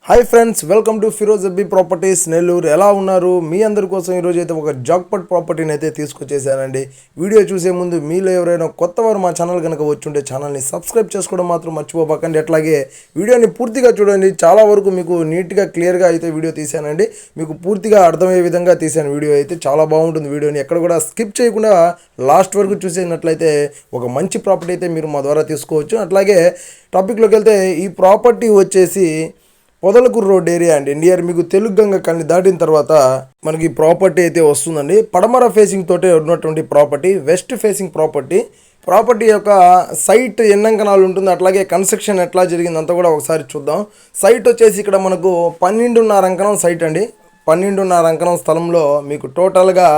Hi friends, welcome to Firoz Abbi properties Nellore. ఎలా ఉన్నారు? మీ అందరి కోసం ఈరోజు అయితే ఒక జాక్పాట్ ప్రాపర్టీని అయితే తీసుకొచ్చేసానండి. వీడియో చూసే ముందు మీలో ఎవరైనా కొత్తవారు మా ఛానల్ కనుక వచ్చుంటే ఛానల్ని సబ్స్క్రైబ్ చేసుకోవడం మాత్రం మర్చిపోకండి. అట్లాగే వీడియోని పూర్తిగా చూడండి. చాలా వరకు మీకు నీట్గా క్లియర్గా అయితే వీడియో తీసానండి. మీకు పూర్తిగా అర్థమయ్యే విధంగా తీసాను. వీడియో అయితే చాలా బాగుంటుంది. వీడియోని ఎక్కడ కూడా స్కిప్ చేయకుండా లాస్ట్ వరకు చూసేసినట్లయితే ఒక మంచి ప్రాపర్టీ అయితే మీరు మా ద్వారా తీసుకోవచ్చు. అట్లాగే టాపిక్లోకి వెళ్తే ఈ ప్రాపర్టీ వచ్చేసి పొదలకూరు రోడ్ ఏరియా అండి. నియర్ మీకు తెలుగుగంగ కన్ని దాటిన తర్వాత మనకి ప్రాపర్టీ అయితే వస్తుందండి. పడమర ఫేసింగ్ తోటే ఉన్నటువంటి ప్రాపర్టీ, వెస్ట్ ఫేసింగ్ ప్రాపర్టీ యొక్క సైట్ ఎన్ని అంకణాలు ఉంటుంది, అట్లాగే కన్స్ట్రక్షన్ ఎట్లా జరిగింది అంతా కూడా ఒకసారి చూద్దాం. సైట్ వచ్చేసి ఇక్కడ మనకు 12.5 అంకణం సైట్ అండి. 12.5 అంకణం స్థలంలో మీకు టోటల్గా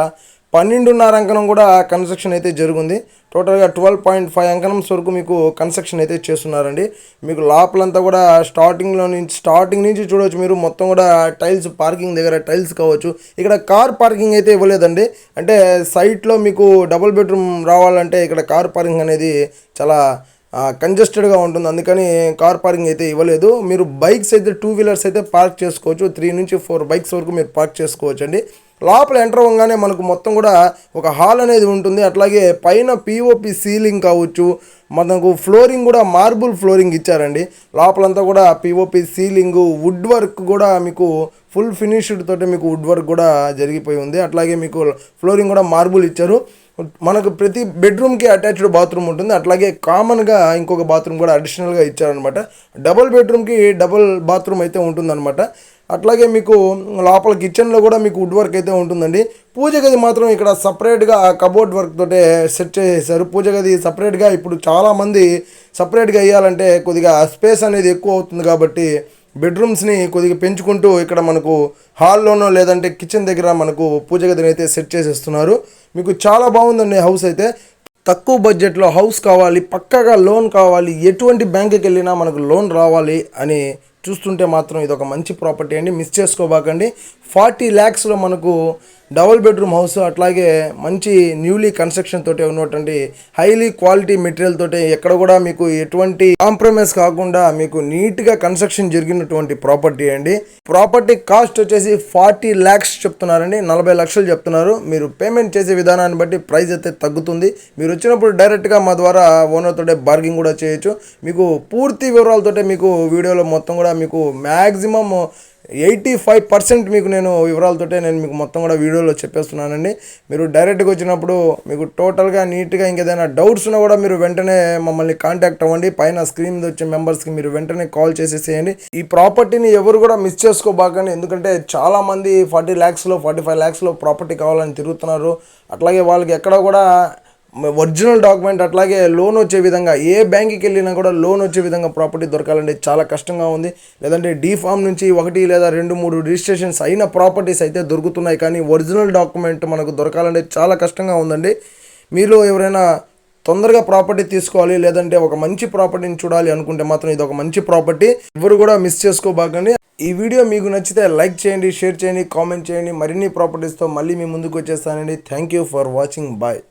12.5 అంకణం కూడా కన్స్ట్రక్షన్ అయితే జరుగుంది. టోటల్గా 12.5 అంకణమ్స్ వరకు మీకు కన్స్ట్రక్షన్ అయితే చేస్తున్నారండి. మీకు లోపలంతా కూడా స్టార్టింగ్ నుంచి చూడవచ్చు. మీరు మొత్తం కూడా టైల్స్, పార్కింగ్ దగ్గర టైల్స్ కావచ్చు. ఇక్కడ కార్ పార్కింగ్ అయితే ఇవ్వలేదండి. అంటే సైట్లో మీకు డబుల్ బెడ్రూమ్ రావాలంటే ఇక్కడ కార్ పార్కింగ్ అనేది చాలా కంజెస్టెడ్గా ఉంటుంది. అందుకని కార్ పార్కింగ్ అయితే ఇవ్వలేదు. మీరు బైక్స్ అయితే 2 వీలర్స్ అయితే పార్క్ చేసుకోవచ్చు. 3 నుంచి 4 బైక్స్ వరకు మీరు పార్క్ చేసుకోవచ్చు అండి. లోపల ఎంటర్ అవ్వగానే మనకు మొత్తం కూడా ఒక హాల్ అనేది ఉంటుంది. అట్లాగే పైన పిఓపి సీలింగ్ కావచ్చు, మనకు ఫ్లోరింగ్ కూడా మార్బుల్ ఫ్లోరింగ్ ఇచ్చారండి. లోపలంతా కూడా పిఓపి సీలింగ్, వుడ్ వర్క్ కూడా మీకు ఫుల్ ఫినిష్డ్ తోటి మీకు వుడ్ వర్క్ కూడా జరిగిపోయి ఉంది. అట్లాగే మీకు ఫ్లోరింగ్ కూడా మార్బుల్ ఇచ్చారు. మనకు ప్రతి బెడ్రూమ్కి అటాచ్డ్ బాత్రూమ్ ఉంటుంది. అట్లాగే కామన్గా ఇంకొక బాత్రూమ్ కూడా అడిషనల్గా ఇచ్చారనమాట. డబుల్ బెడ్రూమ్కి డబుల్ బాత్రూమ్ అయితే ఉంటుందన్నమాట. అట్లాగే మీకు లోపల కిచెన్లో కూడా మీకు వుడ్ వర్క్ అయితే ఉంటుందండి. పూజ గది మాత్రం ఇక్కడ సపరేట్గా కబోర్డ్ వర్క్ తోటే సెట్ చేసేసారు. పూజ గది సపరేట్గా ఇప్పుడు చాలామంది సపరేట్గా వేయాలంటే కొద్దిగా స్పేస్ అనేది ఎక్కువ అవుతుంది కాబట్టి బెడ్రూమ్స్ని కొద్దిగా పెంచుకుంటూ ఇక్కడ మనకు హాల్లోనో లేదంటే కిచెన్ దగ్గర మనకు పూజ గదిని అయితే సెట్ చేసేస్తున్నారు. మీకు చాలా బాగుందండి హౌస్ అయితే. తక్కువ బడ్జెట్లో హౌస్ కావాలి, పక్కాగా లోన్ కావాలి, ఎటువంటి బ్యాంకుకి వెళ్ళినా మనకు లోన్ రావాలి అని చూస్తుంటే మాత్రం ఇది ఒక మంచి ప్రాపర్టీ అండి. మిస్ చేసుకోబాకండి. 40 lakhsలో మనకు డబుల్ బెడ్రూమ్ హౌస్, అట్లాగే మంచి న్యూలీ కన్స్ట్రక్షన్ తోటి ఉన్నటువంటి హైలీ క్వాలిటీ మెటీరియల్ తోటి ఎక్కడ కూడా మీకు ఎటువంటి కాంప్రమైజ్ కాకుండా మీకు నీట్గా కన్స్ట్రక్షన్ జరిగినటువంటి ప్రాపర్టీ అండి. ప్రాపర్టీ కాస్ట్ వచ్చేసి 40 lakhs చెప్తున్నారండి. 40 లక్షలు చెప్తున్నారు. మీరు పేమెంట్ చేసే విధానాన్ని బట్టి ప్రైస్ అయితే తగ్గుతుంది. మీరు వచ్చినప్పుడు డైరెక్ట్గా మా ద్వారా ఓనర్ తోటే బార్గింగ్ కూడా చేయొచ్చు. మీకు పూర్తి వివరాలతోటే మీకు వీడియోలో మొత్తం కూడా మీకు మ్యాక్సిమం 85% మీకు నేను వివరాలతోటే నేను మీకు మొత్తం కూడా వీడియోలో చెప్పేస్తున్నానండి. మీరు డైరెక్ట్గా వచ్చినప్పుడు మీకు టోటల్గా నీట్గా ఇంకేదైనా డౌట్స్ ఉన్నా కూడా మీరు వెంటనే మమ్మల్ని కాంటాక్ట్ అవ్వండి. పైన స్క్రీన్ మీద వచ్చే మెంబర్స్కి మీరు వెంటనే కాల్ చేసేసేయండి. ఈ ప్రాపర్టీని ఎవరు కూడా మిస్ చేసుకోబాకండి. ఎందుకంటే చాలామంది 40 lakhsలో 45 lakhsలో ప్రాపర్టీ కావాలని తిరుగుతున్నారు. అట్లాగే వాళ్ళకి ఎక్కడ కూడా ఒరిజినల్ డాక్యుమెంట్, అట్లాగే లోన్ వచ్చే విధంగా ఏ బ్యాంక్కి వెళ్ళినా కూడా లోన్ వచ్చే విధంగా ప్రాపర్టీ దొరకాలంటే చాలా కష్టంగా ఉంది. లేదంటే డీ ఫామ్ నుంచి 1 లేదా 2, 3 రిజిస్ట్రేషన్స్ అయిన ప్రాపర్టీస్ అయితే దొరుకుతున్నాయి. కానీ ఒరిజినల్ డాక్యుమెంట్ మనకు దొరకాలంటే చాలా కష్టంగా ఉందండి. మీలో ఎవరైనా తొందరగా ప్రాపర్టీ తీసుకోవాలి, లేదంటే ఒక మంచి ప్రాపర్టీని చూడాలి అనుకుంటే మాత్రం ఇది ఒక మంచి ప్రాపర్టీ. ఎవరు కూడా మిస్ చేసుకోబాకండి. ఈ వీడియో మీకు నచ్చితే లైక్ చేయండి, షేర్ చేయండి, కామెంట్ చేయండి. మరిన్ని ప్రాపర్టీస్తో మళ్ళీ మీ ముందుకు వచ్చేస్తానండి. Thank you for watching. Bye.